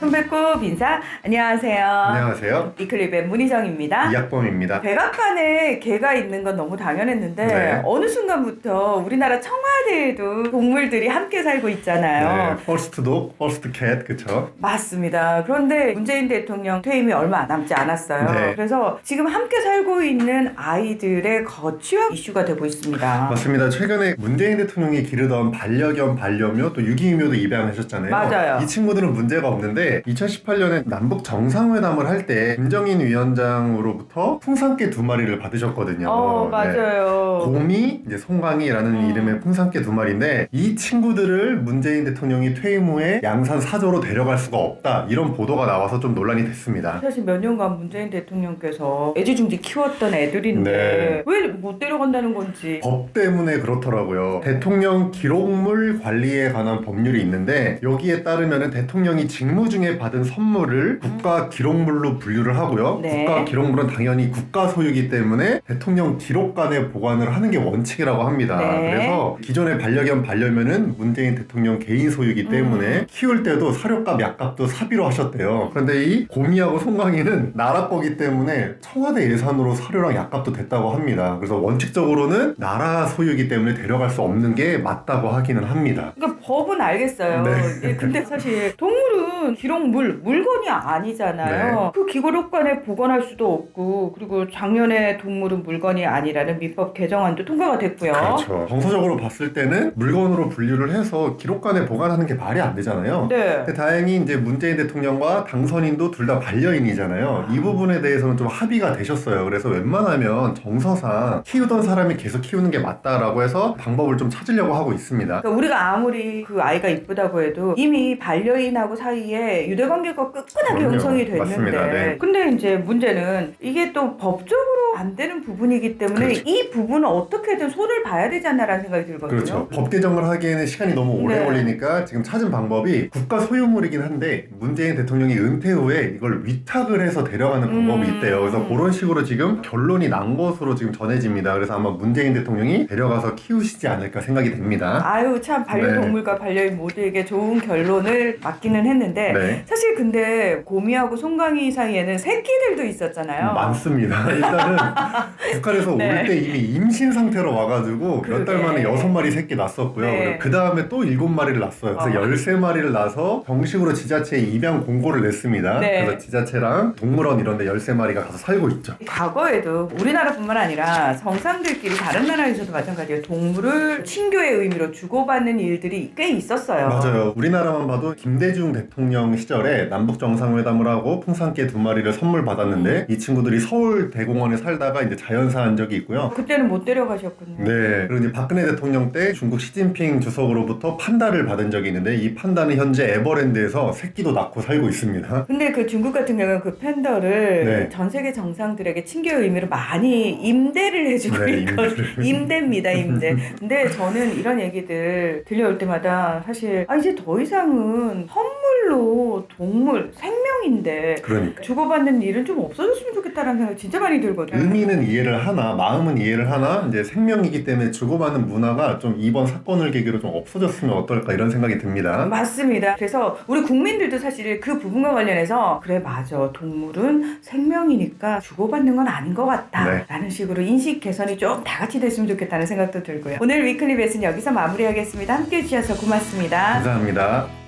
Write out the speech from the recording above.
손배꼽 인사. 안녕하세요. 안녕하세요. 위클리의 문희정입니다. 이학범입니다. 백악관에 개가 있는 건 너무 당연했는데 네. 어느 순간부터 우리나라 청와대에도 동물들이 함께 살고 있잖아요. 네, 퍼스트 독, 퍼스트 캣, 그쵸? 맞습니다. 그런데 문재인 대통령 퇴임이 얼마 남지 않았어요. 네. 그래서 지금 함께 살고 있는 아이들의 거취와 이슈가 되고 있습니다. 맞습니다. 최근에 문재인 대통령이 기르던 반려견, 반려묘, 또 유기묘도 입양하셨잖아요. 맞아요. 이 친구들은 문제가 없는데 2018년에 남북 정상회담을 할 때 김정인 위원장으로부터 풍산개 2마리를 받으셨거든요. 맞아요. 곰이, 이제 송강이라는 이름의 풍산개 2마리인데 이 친구들을 문재인 대통령이 퇴임 후에 양산 사저로 데려갈 수가 없다. 이런 보도가 나와서 좀 논란이 됐습니다. 사실 몇 년간 문재인 대통령께서 애지중지 키웠던 애들인데 왜 못 데려간다는 건지. 법 때문에 그렇더라고요. 대통령 기록물 관리에 관한 법률이 있는데 여기에 따르면 대통령이 직무 중에 받은 선물을 국가 기록물로 분류를 하고요. 네. 국가 기록물은 당연히 국가 소유이기 때문에 대통령 기록관에 보관을 하는 게 원칙이라고 합니다. 네. 그래서 기존의 반려견, 반려묘는 문재인 대통령 개인 소유이기 때문에 키울 때도 사료값, 약값도 사비로 하셨대요. 그런데 이 곰이하고 송강이는 나라 거기 때문에 청와대 예산으로 사료랑 약값도 됐다고 합니다. 그래서 원칙적으로는 나라 소유이기 때문에 데려갈 수 없는 게 맞다고 하기는 합니다. 그러니까 법은 알겠어요. 네. 근데 사실 동물은 기록물, 물건이 아니잖아요. 그 기록관에 보관할 수도 없고, 그리고 작년에 동물은 물건이 아니라는 민법 개정안도 통과가 됐고요. 그렇죠. 정서적으로 봤을 때는 물건으로 분류를 해서 기록관에 보관하는 게 말이 안 되잖아요. 네. 근데 다행히 이제 문재인 대통령과 당선인도 둘 다 반려인이잖아요. 이 부분에 대해서는 좀 합의가 되셨어요. 그래서 웬만하면 정서상 키우던 사람이 계속 키우는 게 맞다라고 해서 방법을 좀 찾으려고 하고 있습니다. 그러니까 우리가 아무리 그 아이가 이쁘다고 해도 이미 반려인하고 사이에 유대관계가 끈끈하게 그럼요. 형성이 됐는데 맞습니다. 네. 근데 이제 문제는 이게 또 법적으로 안 되는 부분이기 때문에 그렇죠. 이 부분은 어떻게든 손을 봐야 되지 않나라는 생각이 들거든요. 그렇죠. 법 개정을 하기에는 시간이 너무 오래 네. 걸리니까 지금 찾은 방법이 국가 소유물이긴 한데 문재인 대통령이 은퇴 후에 이걸 위탁을 해서 데려가는 방법이 있대요. 그래서 그런 식으로 지금 결론이 난 것으로 지금 전해집니다. 그래서 아마 문재인 대통령이 데려가서 키우시지 않을까 생각이 됩니다. 아유 참 반려동물과 반려인 모두에게 좋은 결론을 맞기는 했는데 네. 사실 근데 곰이하고 송강이 사이에는 새끼들도 있었잖아요. 많습니다. 일단은 북한에서 네. 올 때 이미 임신 상태로 와가지고 몇 달 만에 6마리 새끼 낳았었고요. 네. 그 다음에 또 7마리를 낳았어요. 그래서 13마리를 낳아서 정식으로 지자체에 입양 공고를 냈습니다. 네. 그래서 지자체랑 동물원 이런 데 13마리가 가서 살고 있죠. 과거에도 우리나라뿐만 아니라 정상들끼리 다른 나라에서도 마찬가지예요. 동물을 친교의 의미로 주고받는 일들이 꽤 있었어요. 맞아요. 우리나라만 봐도 김대중 대통령 시절에 남북 정상회담을 하고 풍산개 2마리를 선물 받았는데 이 친구들이 서울 대공원에 살다가 이제 자연사한 적이 있고요. 그때는 못 데려가셨군요. 네. 그리고 이제 박근혜 대통령 때 중국 시진핑 주석으로부터 판다를 받은 적이 있는데 이 판다는 현재 에버랜드에서 새끼도 낳고 살고 있습니다. 근데 그 중국 같은 경우는 그 팬더를 네. 전 세계 정상들에게 친교의 의미로 많이 임대를 해주고 네, 있거든요. 임대입니다, 임대. 근데 저는 이런 얘기들 들려올 때마다 사실 이제 더 이상은 선물로 동물, 생명인데 그러니까. 주고받는 일은 좀 없어졌으면 좋겠다는 생각이 진짜 많이 들거든요. 의미는 이해를 하나 마음은 이해를 하나 이제 생명이기 때문에 주고받는 문화가 좀 이번 사건을 계기로 좀 없어졌으면 어떨까 이런 생각이 듭니다. 맞습니다. 그래서 우리 국민들도 사실 그 부분과 관련해서 그래 맞아 동물은 생명이니까 주고받는 건 아닌 것 같다 네. 라는 식으로 인식 개선이 좀 다 같이 됐으면 좋겠다는 생각도 들고요. 오늘 위클리 베스는 여기서 마무리하겠습니다. 함께해 주셔서 고맙습니다. 감사합니다.